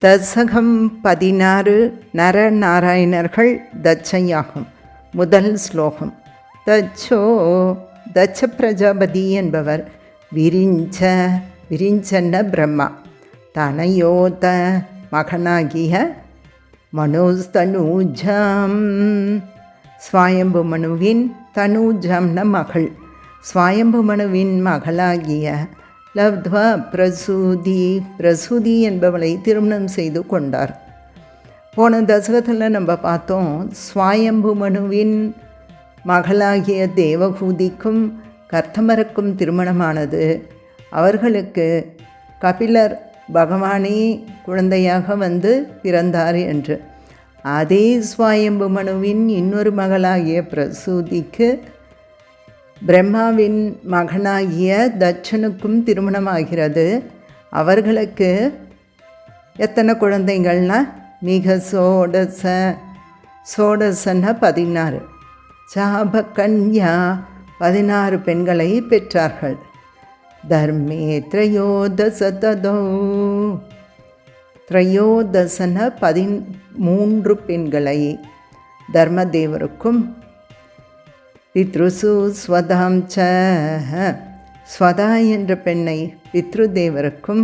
தசகம் 16 நரநாராயணர்கள் தட்சயாகம். முதல் ஸ்லோகம். தட்ச பிரஜாபதி என்பவர் விரிஞ்சன்ன பிரம்மா தனையோத மகனாகிய மனோஸ்தனூஜம் ஸ்வயம்பு மனுவின் தனூஜம்ன மகள் ஸ்வயம்பு மனுவின் மகளாகிய லப்த்வா பிரசூதி என்பவளை திருமணம் செய்து கொண்டார். போன தசகத்தில் நம்ம பார்த்தோம், ஸ்வயம்பு மனுவின் மகளாகிய தேவகூதிக்கும் கர்த்தமருக்கும் திருமணமானது. அவர்களுக்கு கபிலர் பகவானே குழந்தையாக வந்து பிறந்தார் என்று. அதே ஸ்வயம்பு மனுவின் இன்னொரு மகளாகிய பிரசூதிக்கு பிரம்மாவின் மகனாகிய தட்சனுக்கும் திருமணமாகிறது. அவர்களுக்கு எத்தனை குழந்தைகள்னா மிக சோடசன 16 சாபகன்யா 16 பெண்களை பெற்றார்கள். தர்மே திரையோதசன 13 பெண்களை தர்மதேவருக்கும் பித்ருசு ஸ்வதாம் ஸ்வதா என்ற பெண்ணை பித்ருதேவருக்கும்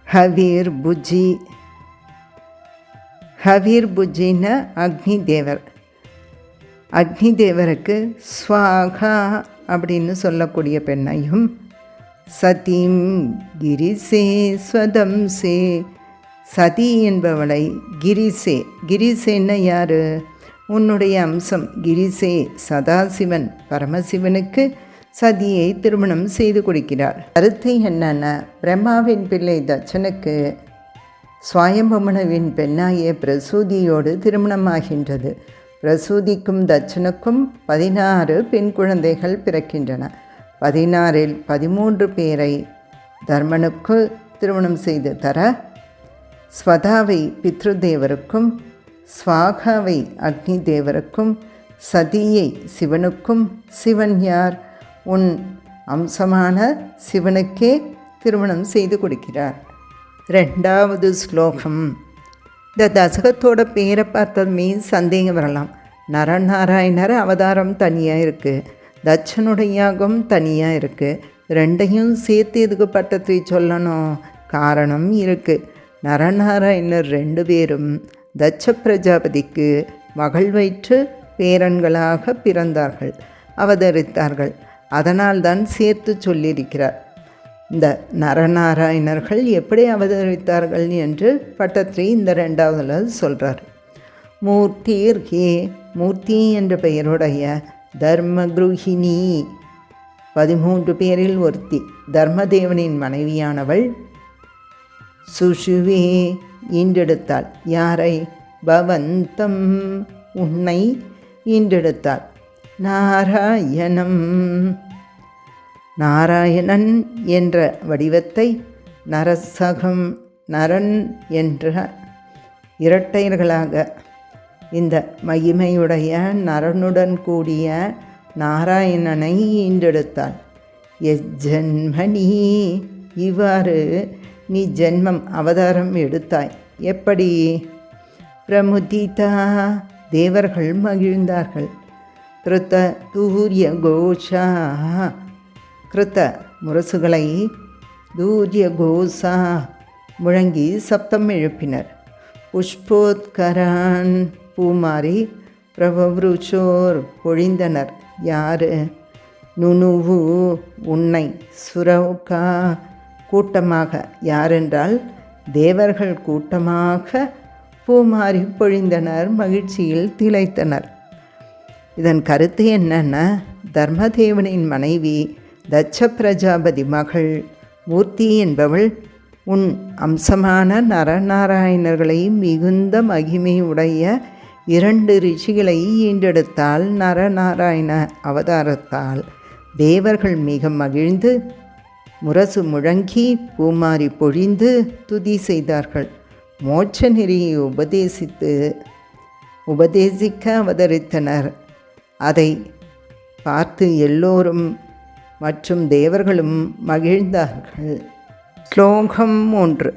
ஹவீர் புஜின அக்னி தேவருக்கு ஸ்வாகா அப்படின்னு சொல்லக்கூடிய பெண்ணையும் சதீம் கிரிசே ஸ்வதம்சே சதி என்பவளை கிரிசேன்னா யார்? உன்னுடைய அம்சம் கிரிசே சதாசிவன் பரமசிவனுக்கு சதியை திருமணம் செய்து கொடுக்கிறார். கருத்து என்னென்ன? பிரம்மாவின் பிள்ளை தட்சனுக்கு ஸ்வயம்புமனுவின் பெண்ணாகிய பிரசூதியோடு திருமணமாகின்றது. பிரசூதிக்கும் தட்சனுக்கும் 16 பெண் குழந்தைகள் பிறக்கின்றன. 16இல் 13 பேரை தர்மனுக்கு திருமணம் செய்து தர, ஸ்வதாவை பித்ருதேவருக்கும், ஸ்வாகாவை அக்னி தேவருக்கும், சதியை சிவனுக்கும், சிவன் யார்? உன் அம்சமான சிவனுக்கே திருமணம் செய்து கொடுக்கிறார். 2வது ஸ்லோகம். இந்த தசகத்தோட பேரை பார்த்ததுமே சந்தேகம் வரலாம். நரநாராயணர் அவதாரம் தனியாக இருக்குது, தட்சனுடைய யாகம் தனியாக இருக்குது. ரெண்டையும் சேர்த்து எதுக்கு பட்டத்தை சொல்லணும்? காரணம் இருக்குது. நரநாராயணர் 2 பேரும் தட்ச பிரஜாபதிக்கு மகள் வயிற்று பேரன்களாக பிறந்தார்கள், அவதரித்தார்கள். அதனால்தான் சேர்த்து சொல்லியிருக்கிறார். இந்த நரநாராயணர்கள் எப்படி அவதரித்தார்கள் என்று பட்டத்திரி இந்த 2வதுல சொல்கிறார். மூர்த்தி என்ற பெயருடைய தர்மகுருஹினி 13 பேரில் ஒருத்தி, தர்மதேவனின் மனைவியானவள் சுஷுவே ஈன்றெடுத்தாள். யாரை? பவந்தம், உன்னை ஈன்றெடுத்தாள். நாராயணன் என்ற வடிவத்தை நரன் என்ற இரட்டையர்களாக இந்த மகிமையுடைய நரனுடன் கூடிய நாராயணனை ஈன்றெடுத்தாள். ஜன்மணி, இவ்வாறு நீ ஜென்மம் அவதாரம் எடுத்தாய். எப்படி? பிரமுதிதா, தேவர்கள் மகிழ்ந்தார்கள். கிருத்த தூரிய கோஷா, கிருத்த முரசுகளை தூரிய கோஷா முழங்கி சப்தம் எழுப்பினர். புஷ்போத்கரான், பூமாரி பிரபவருச்சோர் பொழிந்தனர். யார்? நுணுவு, உன்னை. சுரவுகா, கூட்டமாக. யாரென்றால் தேவர்கள் கூட்டமாக பூமாரி பொழிந்தனர், மகிழ்ச்சியில் திளைத்தனர். இதன் கருத்து என்னென்ன? தர்மதேவனின் மனைவி தட்ச பிரஜாபதி மகள் மூர்த்தி என்பவள் உன் அம்சமான நரநாராயணர்களை மிகுந்த மகிமையுடைய 2 ரிஷிகளை ஈண்டெடுத்தால். நரநாராயண அவதாரத்தால் தேவர்கள் மிக மகிழ்ந்து முரசு முழங்கி பூமாரி பொழிந்து துதி செய்தார்கள். மோட்ச நெறியை உபதேசிக்க அவதரித்தனர். அதை பார்த்து எல்லோரும் மற்றும் தேவர்களும் மகிழ்ந்தார்கள். ஸ்லோகம் 3.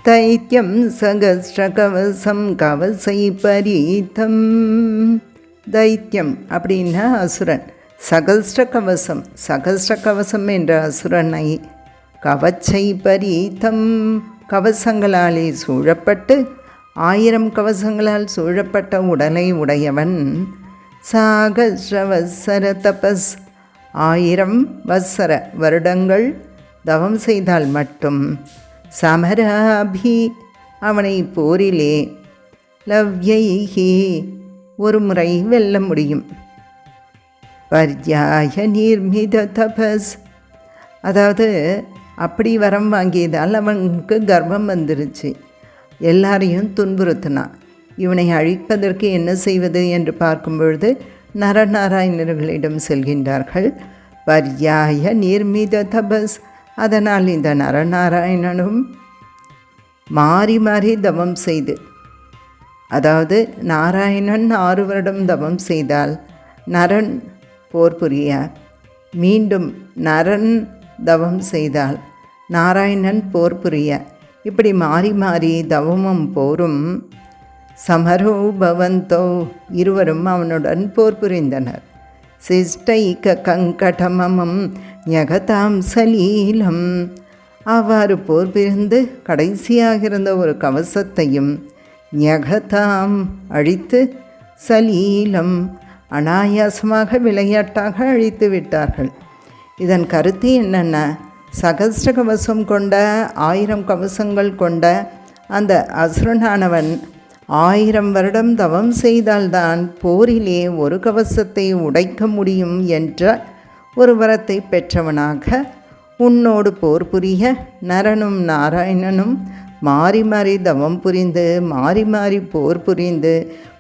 தைத்யம் சகஸ்ரகவசம் கவசை பரீதம். தைத்யம் அப்படின்னா அசுரன். சகஸ்ரகவசம், சகஸ்ரகவசம் என்ற அசுரனை கவச்சை பரீதம் கவசங்களாலே சூழப்பட்டு, 1000 கவசங்களால் சூழப்பட்ட உடலை உடையவன். சாகஸ்ரவத்சர தபஸ், 1000 வத்சர வருடங்கள் தவம் செய்தால் மட்டும் சமராபி அவனை போரிலே லவ்யைஹி ஒரு முறை வெல்ல முடியும். பர்யாய நிர்மித தபஸ், அதாவது அப்படி வரம் வாங்கியதால் அவனுக்கு கர்வம் வந்துருச்சு. எல்லாரையும் துன்புறுத்தினான். இவனை அழிப்பதற்கு என்ன செய்வது என்று பார்க்கும் பொழுது நரநாராயணர்களிடம் செல்கின்றார்கள். பர்யாய நிர்மித தபஸ், அதனால் இந்த நரநாராயணனும் மாறி மாறி தவம் செய்து, அதாவது நாராயணன் 6 வருடம் தவம் செய்தால் நரன் போர் புரிய, மீண்டும் நரன் தவம் செய்தால் நாராயணன் போர் புரிய, இப்படி மாறி மாறி தவமும் போரும். சமரோ பவந்தோ, இருவரும் அவனுடன் போர் புரிந்தனர். சிஷ்டைக கங்கடமம் ஞகதாம் சலீலம், அவ்வாறு போர் புரிந்து கடைசியாக இருந்த ஒரு கவசத்தையும் ஞகதாம் அழித்து, சலீலம் அனாயாசமாக விளையாட்டாக அழித்து விட்டார்கள். இதன் கருத்து என்னென்ன? சகஸ்ர கவசம் கொண்ட 1000 கவசங்கள் கொண்ட அந்த அசுரனானவன் 1000 வருடம் தவம் செய்தால்தான் போரிலே ஒரு கவசத்தை உடைக்க முடியும் என்ற ஒரு வரத்தை பெற்றவனாக உன்னோடு போர் புரிய நரனும் நாராயணனும் மாறி மாறி தவம் புரிந்து மாறி மாறி போர் புரிந்து,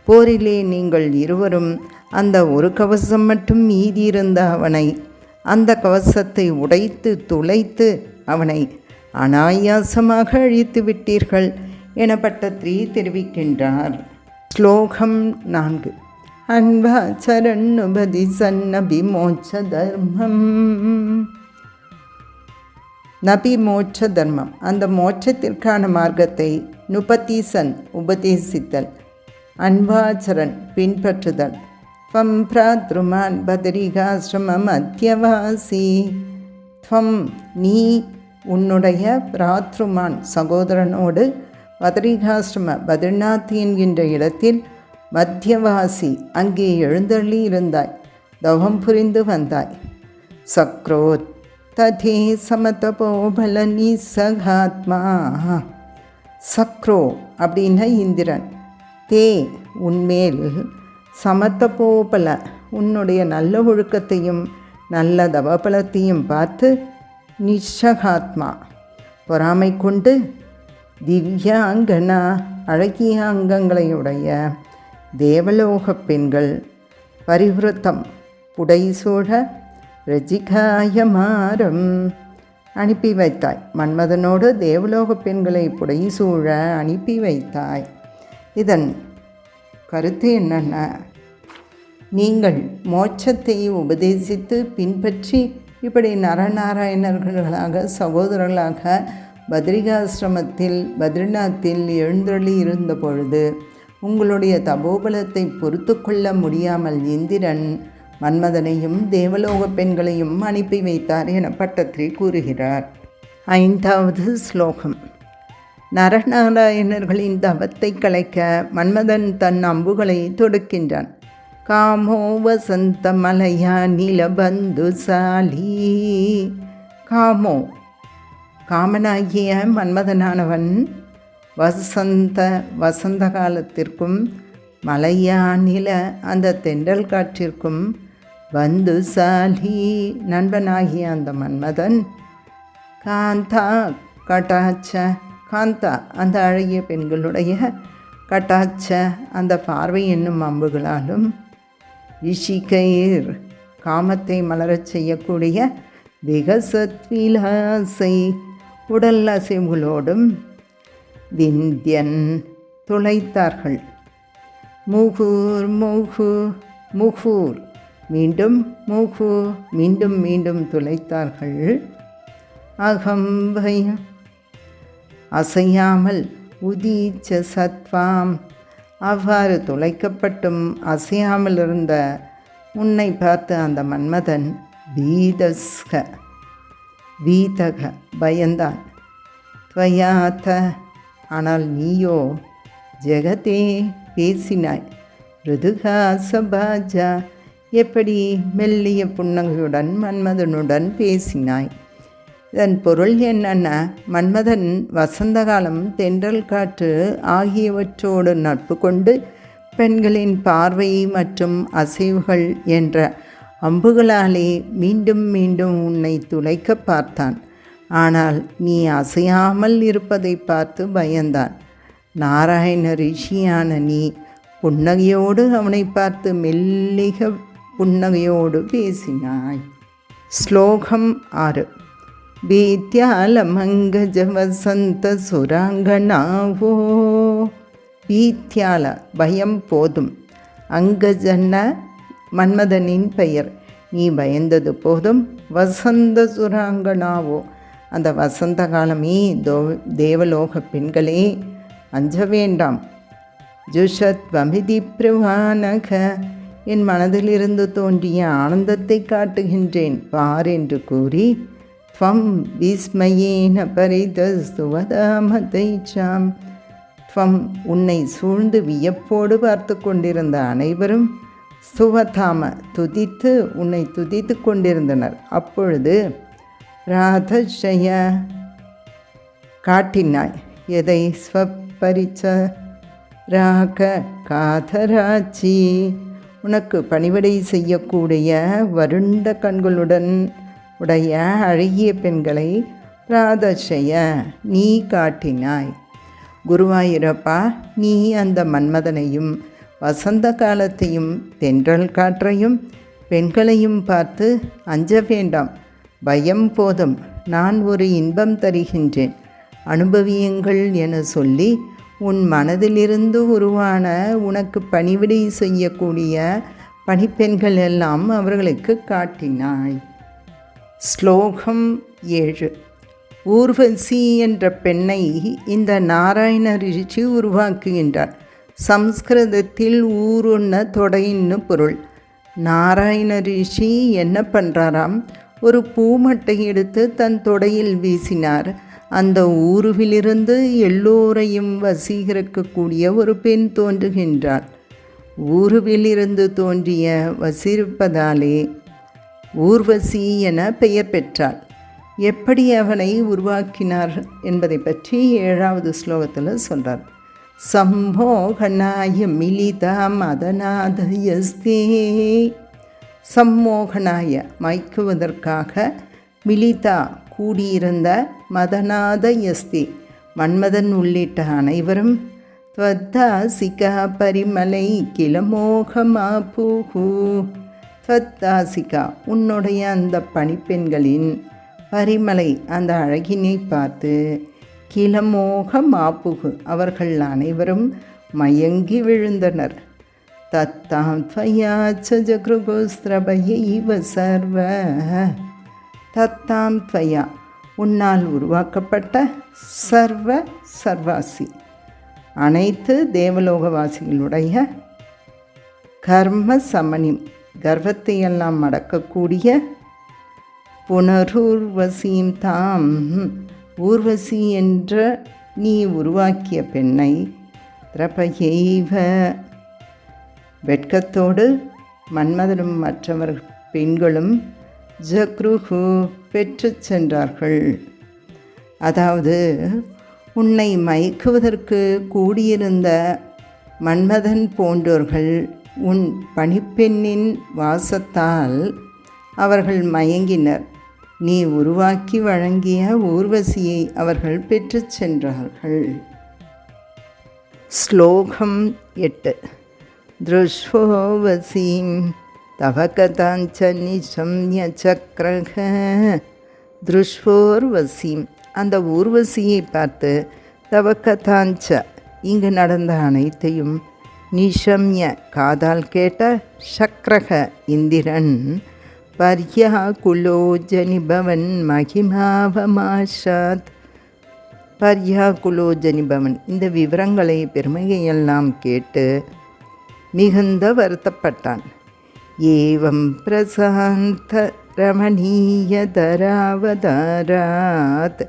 போரிலே நீங்கள் இருவரும் அந்த ஒரு கவசம் மட்டும் மீதி இருந்த அவனை, அந்த கவசத்தை உடைத்து துளைத்து அவனை அனாயாசமாக அழித்து விட்டீர்கள் என பட்டத்ரி தெரிவிக்கின்றார். ஸ்லோகம் 4. அன்வாச்சரண்ணுபதி சன்னபி மோட்ச தர்மம். நபி மோட்ச தர்மம், அந்த மோட்சத்திற்கான மார்க்கத்தை நுபதிசன் உபதேசித்தல், அன்வாச்சரன் பின்பற்றுதல், துவம் பிராத்ருமான் பத்ரிகாஸ்ரமம் அத்தியவாசி. துவம் நீ உன்னுடைய பிராத்ருமான் சகோதரனோடு பத்ரிகாஸ்ரம பத்ரிநாத் என்கின்ற இடத்தில் மத்தியவாசி அங்கே எழுந்தள்ளி இருந்தாய், தவம் புரிந்து வந்தாய். சக்ரோத் ததே சமதபோபல நிசகாத்மா. சக்ரோ அப்படின்னா இந்திரன். தே உன்மேல், சமத்தபோபல உன்னுடைய நல்ல ஒழுக்கத்தையும் நல்ல தவபலத்தையும் பார்த்து, நிஷகாத்மா பொறாமை கொண்டு, திவ்யாங்கனா அழகிய அங்கங்களையுடைய தேவலோக பெண்கள், பரிவிருத்தம் புடைசூழ ரஜிகாயமாரம் அனுப்பி வைத்தாய். மன்மதனோடு தேவலோக பெண்களை புடைசூழ அனுப்பி வைத்தாய். இதன் கருத்து என்னென்ன? நீங்கள் மோட்சத்தை உபதேசித்து பின்பற்றி இப்படி நரநாராயணர்களாக சகோதரர்களாக பத்ரிகாசிரமத்தில் பத்ரிநாத்தில் எழுந்தருளி இருந்த பொழுது உங்களுடைய தபோபலத்தை பொறுத்து கொள்ள முடியாமல் இந்திரன் மன்மதனையும் தேவலோக பெண்களையும் அனுப்பி வைத்தார் என பட்டத்ரி கூறுகிறார். 5வது ஸ்லோகம். நரநாராயணர்களின் தவத்தை கலைக்க மன்மதன் தன் அம்புகளை தொடுக்கின்றான். காமோ வசந்த மலையா நிலபந்துசாலி. காமோ காமனாகிய மன்மதனானவன் வசந்த காலத்திற்கும் மலையா நில அந்த தென்றல் காற்றிற்கும் பந்துசாலி நண்பனாகிய அந்த மன்மதன் காந்தா கட்டாச்ச, காந்தா அந்த அழகிய பெண்களுடைய கட்டாச்ச அந்த பார்வை என்னும் அம்புகளாலும், ரிஷிகயிர் காமத்தை மலரச் செய்யக்கூடிய விகசத்விலாசை உடல் அசைவுகளோடும் விந்தியன் துளைத்தார்கள். முகூர் முகு முகூர் மீண்டும் முகு மீண்டும் மீண்டும் துளைத்தார்கள். அகம்பயம் அசையாமல் உதீச்ச சத்வாம், அவ்வாறு துளைக்கப்பட்டும் அசையாமல் இருந்த உன்னை பார்த்து அந்த மன்மதன் வீதக பயந்தான். துவயாத்த, ஆனால் நீயோ ஜெகதே பேசினாய். ருதுகா சபாஜா, எப்படி மெல்லிய புன்னகையுடன் மன்மதனுடன் பேசினாய். இதன் பொருள் என்னென்ன? மன்மதன் வசந்த காலம், தென்றல் காற்று ஆகியவற்றோடு நட்பு கொண்டு பெண்களின் பார்வை மற்றும் அசைவுகள் என்ற அம்புகளாலே மீண்டும் மீண்டும் உன்னை துளைக்க பார்த்தான். ஆனால் நீ அசையாமல் இருப்பதை பார்த்து பயந்தான். நாராயண ரிஷியான நீ புன்னகையோடு அவனை பார்த்து மெல்லிக புன்னகையோடு பேசினாய். ஸ்லோகம் 6. பீத்யாலமங்கஜ வசந்த சுராங்கனாவோ. பீத்யால பயம் போதும். அங்கஜன்ன மன்மதனின் பெயர். நீ பயந்தது போதும். வசந்த சுராங்கனாவோ, அந்த வசந்த காலமே தேவலோக பெண்களே அஞ்ச வேண்டாம். ஜுஷத் வமிதி பிரவானக, என் மனதிலிருந்து தோன்றிய ஆனந்தத்தை காட்டுகின்றேன் பார் என்று கூறி, துவம் விஸ்மயேன பரிதஸ்துவதாமதைச்சாம், துவம் உன்னை சூழ்ந்து வியப்போடு பார்த்து கொண்டிருந்த அனைவரும் ஸ்துவதாம துதித்து உன்னை துதித்து கொண்டிருந்தனர். அப்பொழுது ராதஷய காட்டினாய். எதை? ஸ்வப்பரிச்ச ராக காதராச்சி, உனக்கு பணிவிடை செய்யக்கூடிய வருண்ட கண்களுடன் உடைய அழகிய பெண்களை ராதஷய நீ காட்டினாய். குருவாயூரப்பா, நீ அந்த மன்மதனையும் வசந்த காலத்தையும் தென்றல் காற்றையும் பெண்களையும் பார்த்து அஞ்ச வேண்டாம், பயம் போதும், நான் ஒரு இன்பம் தருகின்றேன், அனுபவியுங்கள் என சொல்லி உன் மனதிலிருந்து உருவான உனக்கு பணிவிடை செய்யக்கூடிய பணிப்பெண்கள் எல்லாம் அவர்களுக்கு காட்டினாய். ஸ்லோகம் 7. ஊர்வசி என்ற பெண்ணை இந்த நாராயண ரிஷி உருவாக்குகின்றார். சம்ஸ்கிருதத்தில் ஊருன்ன தொடைன்னு பொருள். நாராயண ரிஷி என்ன பண்ணுறாராம், ஒரு பூமட்டை எடுத்து தன் தொடையில் வீசினார். அந்த ஊருவிலிருந்து எல்லோரையும் வசீகரிக்கக்கூடிய ஒரு பெண் தோன்றுகின்றாள். ஊருவிலிருந்து தோன்றிய வசிருப்பதாலே ஊர்வசி என பெயர் பெற்றாள். எப்படி அவனை உருவாக்கினார் என்பதை பற்றி 7வது ஸ்லோகத்தில் சொல்கிறார். சம்மோகனாய மிலிதா மதநாதயஸ்தே. சம்மோகனாய மயக்குவதற்காக, மிலிதா கூடியிருந்த, மதநாதயஸ்தி மன்மதன் உள்ளிட்ட அனைவரும், த்வத்தாசிகா பரிமலை கிளமோகமாபூஹு. த்வத்தாசிகா உன்னுடைய அந்த பணிப்பெண்களின் பரிமலை அந்த அழகினை பார்த்து, கிளமோக மாப்புகு அவர்கள் அனைவரும் மயங்கி விழுந்தனர். தத்தாம் துவயாச்ச ஜக்ருகோஸ்திரபயைவ சர்வ. தத்தாம் துவயா உன்னால் உருவாக்கப்பட்ட, சர்வ சர்வாசி அனைத்து தேவலோகவாசிகளுடைய, கர்ம சமணி கர்வத்தையெல்லாம் அடக்கக்கூடிய, புனரூர்வசீம் தாம் ஊர்வசி என்ற நீ உருவாக்கிய பெண்ணை, திரபயைவ வெட்கத்தோடு மன்மதனும் மற்றவர் பெண்களும், ஜக்ருஹு பெற்று சென்றார்கள். அதாவது உன்னை மயக்குவதற்கு கூடியிருந்த மன்மதன் போன்றோர்கள் உன் பணிப்பெண்ணின் வாசத்தால் அவர்கள் மயங்கினர். நீ உருவாக்கி வழங்கிய ஊர்வசியை அவர்கள் பெற்று சென்றார்கள். ஸ்லோகம் 8. திருஷ்வோவசீம் தவகதாஞ்ச நிசம்ய சக்ரக. திருஷ்வோர்வசீம் அந்த ஊர்வசியை பார்த்து, தவகதாஞ்ச இங்கு நடந்த அனைத்தையும், நிஷம்ய காதால் கேட்ட, சக்ரக இந்திரன், பர்யா குலோஜனிபவன் மகிமாவமாஷாத் பர்யாகுலோ ஜனிபவன். இந்த விவரங்களை பெருமையெல்லாம் கேட்டு மிகுந்த வருத்தப்பட்டான். ஏவம் பிரசாந்த ரமணீயதராவதாராத்.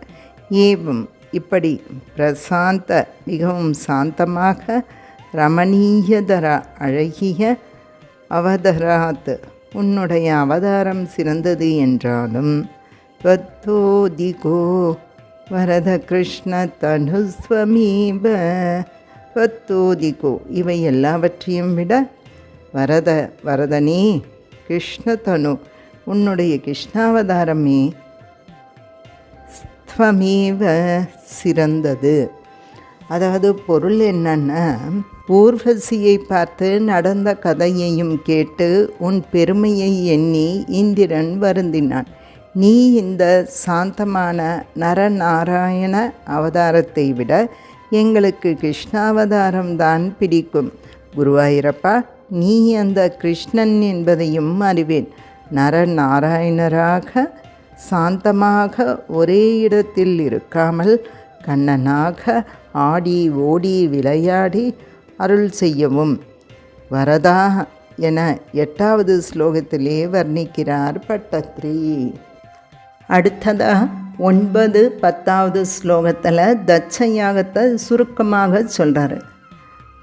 ஏவம் இப்படி பிரசாந்த மிகவும் சாந்தமாக, ரமணீயதரா அழகிய, அவதராத் உன்னுடைய அவதாரம் சிறந்தது என்றாலும், த்வத்தோதிகோ வரத கிருஷ்ண தனுஸ்வமீப. த்வத்தோதிகோ இவை எல்லாவற்றையும் விட, வரதனே கிருஷ்ணதனு உன்னுடைய கிருஷ்ணாவதாரமே ஸ்வமேவ சிறந்தது. அதாவது பொருள் என்னன்னா, ஊர்வசியை பார்த்து நடந்த கதையையும் கேட்டு உன் பெருமையை எண்ணி இந்திரன் வருந்தினான். நீ இந்த சாந்தமான நரநாராயண அவதாரத்தை விட எங்களுக்கு கிருஷ்ணாவதாரம்தான் பிடிக்கும். குருவாயூரப்பா, நீ அந்த கிருஷ்ணன் என்பதையும் அறிவேன். நரநாராயணராக சாந்தமாக ஒரே இடத்தில் இருக்காமல் கண்ணனாக ஆடி ஓடி விளையாடி அருள் செய்யவும் வரதா என 8வது ஸ்லோகத்திலே வர்ணிக்கிறார் பட்டத்ரி. அடுத்ததாக 9, 10வது ஸ்லோகத்தில் தட்ச யாகத்தை சுருக்கமாக சொல்கிறாரு.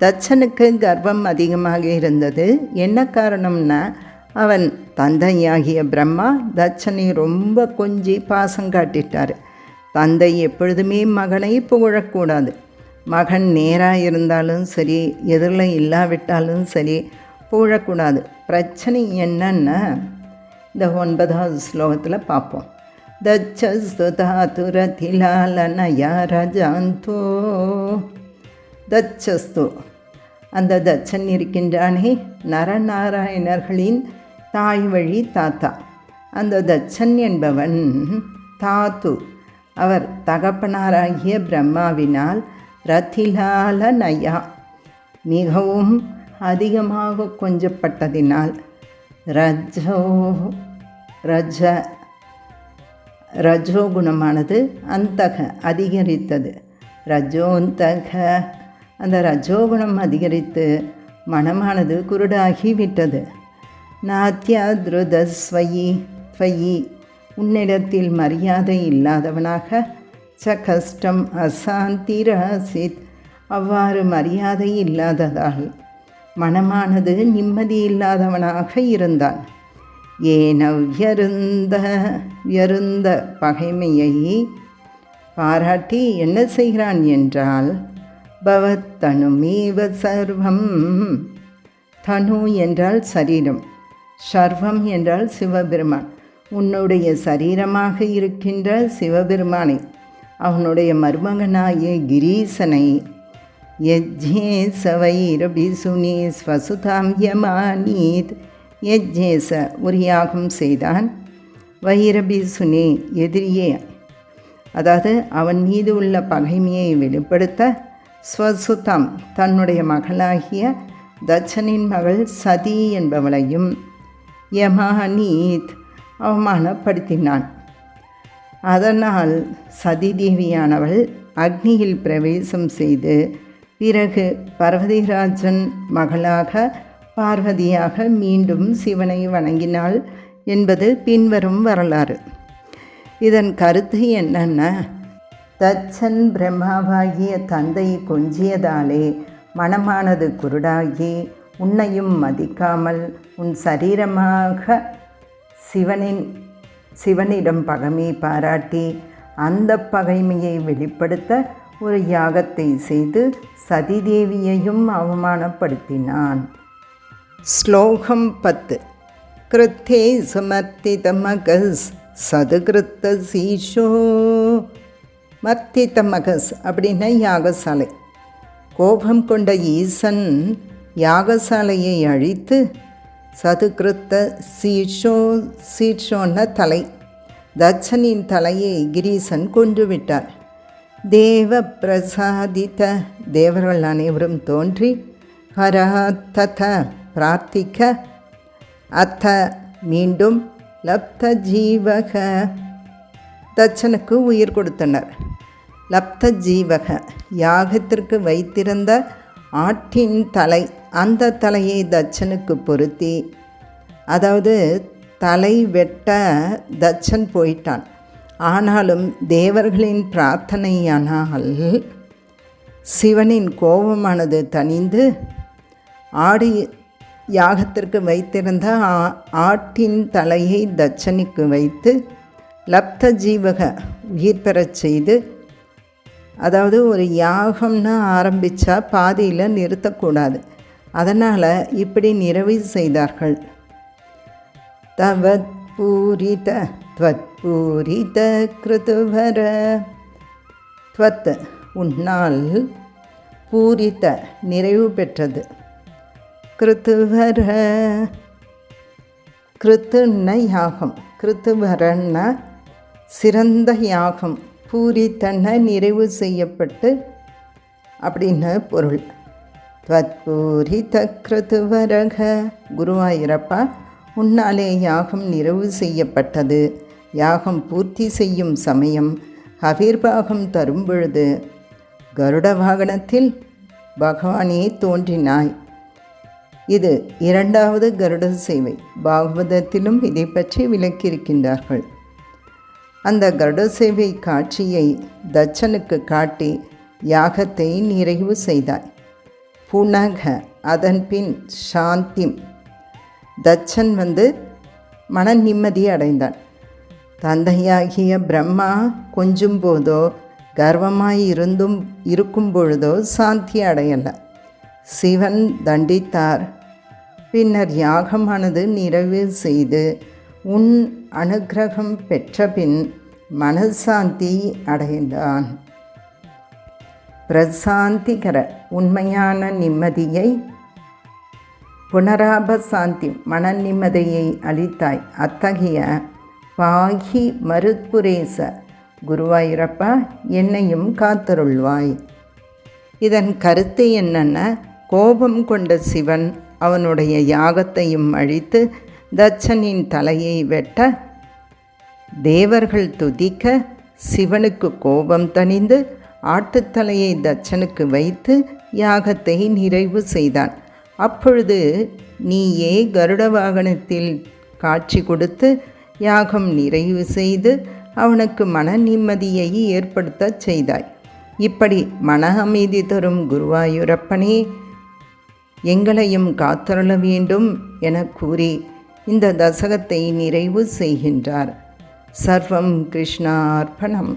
தட்சனுக்கு கர்வம் அதிகமாக இருந்தது. என்ன காரணம்னா, அவன் தந்தையாகிய பிரம்மா தட்சனை ரொம்ப கொஞ்சி பாசம் காட்டிட்டார். தந்தை எப்பொழுதுமே மகனை புகழக்கூடாது. மகன் நேராக இருந்தாலும் சரி, எதிரில் இல்லாவிட்டாலும் சரி, புகழக்கூடாது. பிரச்சனை என்னன்னா, இந்த 9வது ஸ்லோகத்தில் பார்ப்போம். தச்சஸ்துதாதுரதிலாலனயா ரஜாந்தோ. தச்சஸ்து அந்த தட்சன் இருக்கின்றானே, நரநாராயணர்களின் தாய் வழி தாத்தா. அந்த தட்சன் என்பவன் தாத்து, அவர் தகப்பனாராகிய பிரம்மாவினால் ரதிலாலனயா மிகவும் அதிகமாக கொஞ்சப்பட்டதினால் ரஜோகுணமானது அந்தக அதிகரித்தது. ரஜோந்தக அந்த ரஜோகுணம் அதிகரித்து மனமானது குருடாகிவிட்டது. நாத்யாத்ருதஸ்வயி ஸ்வயி உன்னிடத்தில் மரியாதை இல்லாதவனாக, ச கஷ்டம் அசாந்திராசித் அவ்வாறு மரியாதை இல்லாததால் மனமானது நிம்மதி இல்லாதவனாக இருந்தான். ஏன வியருந்த பகைமையை பாராட்டி என்ன செய்கிறான் என்றால், பவத்தனுமேவ சர்வம். தனு என்றால் சரீரம், சர்வம் என்றால் சிவபெருமான். உன்னுடைய சரீரமாக இருக்கின்ற சிவபெருமானை, அவனுடைய மருமகனாகிய கிரீசனை, யஜ்ஞேச வைரபிசுனி ஸ்வசுதாம் யமானீத். யஜ்ஞேச ஒரு யாகம் செய்தான், வைரபிசுனி எதிரியே, அதாவது அவன் மீது உள்ள பகைமையை வெளிப்படுத்த, ஸ்வசுதம் தன்னுடைய மகளாகிய தட்சனின் மகள் சதி என்பவளையும் யமானீத் அவமானப்படுத்தினான். அதனால் சதி தேவியானவள் அக்னியில் பிரவேசம் செய்து பிறகு பர்வதிராஜன் மகளாக பார்வதியாக மீண்டும் சிவனை வணங்கினாள் என்பது பின்வரும் வரலாறு. இதன் கருத்து என்னன்னா, தட்சன் பிரம்மாவாகிய தந்தை கொஞ்சியதாலே மனமானது குருடாகி உன்னையும் மதிக்காமல் உன் சரீரமாக சிவனிடம் பகைமை பாராட்டி அந்த பகைமையை வெளிப்படுத்த ஒரு யாகத்தை செய்து சதிதேவியையும் அவமானப்படுத்தினான். ஸ்லோகம் 10. கிருத்தே சுமர்த்திதமகஸ் சதுகிருத்த சீஷோ. மர்த்திதமகஸ் அப்படின்னா யாகசாலை. கோபம் கொண்ட ஈசன் யாகசாலையை அழித்து சதுகிருத்த சீஷோன்ன தலை, தட்சனின் தலையை கிரீசன் கொன்றுவிட்டார். தேவ பிரசாதித்த தேவர்கள் அனைவரும் தோன்றி ஹராத்தத பிரார்த்திக்க, அத்த மீண்டும் லப்த ஜீவக தட்சனுக்கு உயிர் கொடுத்தனர். லப்த ஜீவக யாகத்திற்கு வைத்திருந்த ஆட்டின் தலை, அந்த தலையை தட்சனுக்கு பொருத்தி, அதாவது தலை வெட்ட தட்சன் போயிட்டான். ஆனாலும் தேவர்களின் பிரார்த்தனையானால் சிவனின் கோபமானது தணிந்து ஆடி யாகத்திற்கு வைத்திருந்த ஆட்டின் தலையை தட்சனுக்கு வைத்து லப்த ஜீவக உயிர் பெறச் செய்து, அதாவது ஒரு யாகம்னு ஆரம்பித்தா பாதியில் நிறுத்தக்கூடாது, அதனால் இப்படி நிறைவு செய்தார்கள். தவத் பூரித த்வத் பூரித கிருதுவர, த்வத் உன்னால், பூரித நிறைவு பெற்றது, கிருத்துவர கிருத்துன்ன யாகம், கிருத்துவரன்ன சிறந்த யாகம், பூரித்தன்ன நிறைவு செய்யப்பட்டு அப்படின்னு பொருள். த்வத்பூரித கிருத்துவரக, குருவாயூரப்பா உன்னாலே யாகம் நிறைவு செய்யப்பட்டது. யாகம் பூர்த்தி செய்யும் சமயம் ஹவிர்பாகம் தரும் பொழுது கருட வாகனத்தில் பகவானே தோன்றினாய். இது இரண்டாவது கருட சேவை. பாகவதத்திலும் இதை பற்றி விளக்கியிருக்கின்றார்கள். அந்த கருட சேவை காட்சியை தட்சனுக்கு காட்டி யாகத்தை நிறைவு செய்தாய். புனக, அதன் பின் சாந்திம், தட்சன் மன நிம்மதி அடைந்தான். தந்தையாகிய பிரம்மா கொஞ்சும் போதோ கர்வமாய் இருக்கும் பொழுதோ சாந்தி அடையலை. சிவன் தண்டித்தார். பின்னர் யாகமானது நிறைவு செய்து உன் அனுக்கிரகம் பெற்ற பின் மனசாந்தி அடைந்தான். பிரசாந்திகர, உண்மையான நிம்மதியை, புனராப சாந்தி, மன நிம்மதியை அளித்தாய். அத்தகைய பாகி மருத்புரேச, குருவாயூரப்பா என்னையும் காத்தருள்வாய். இதன் கருத்து என்னென்ன? கோபம் கொண்ட சிவன் அவனுடைய யாகத்தையும் அழித்து தட்சனின் தலையை வெட்ட, தேவர்கள் துதிக்க சிவனுக்கு கோபம் தணிந்து ஆட்டுத்தலையை தட்சனுக்கு வைத்து யாகத்தை நிறைவு செய்தான். அப்பொழுது நீயே கருட வாகனத்தில் காட்சி கொடுத்து யாகம் நிறைவு செய்து அவனுக்கு மன நிம்மதியை ஏற்படுத்தச் செய்தாய். இப்படி மன அமைதி தரும் குருவாயூரப்பனே எங்களையும் காத்தருள வேண்டும் என கூறி இந்த தசகத்தை நிறைவு செய்கின்றார். சர்வம் கிருஷ்ணார்ப்பணம்.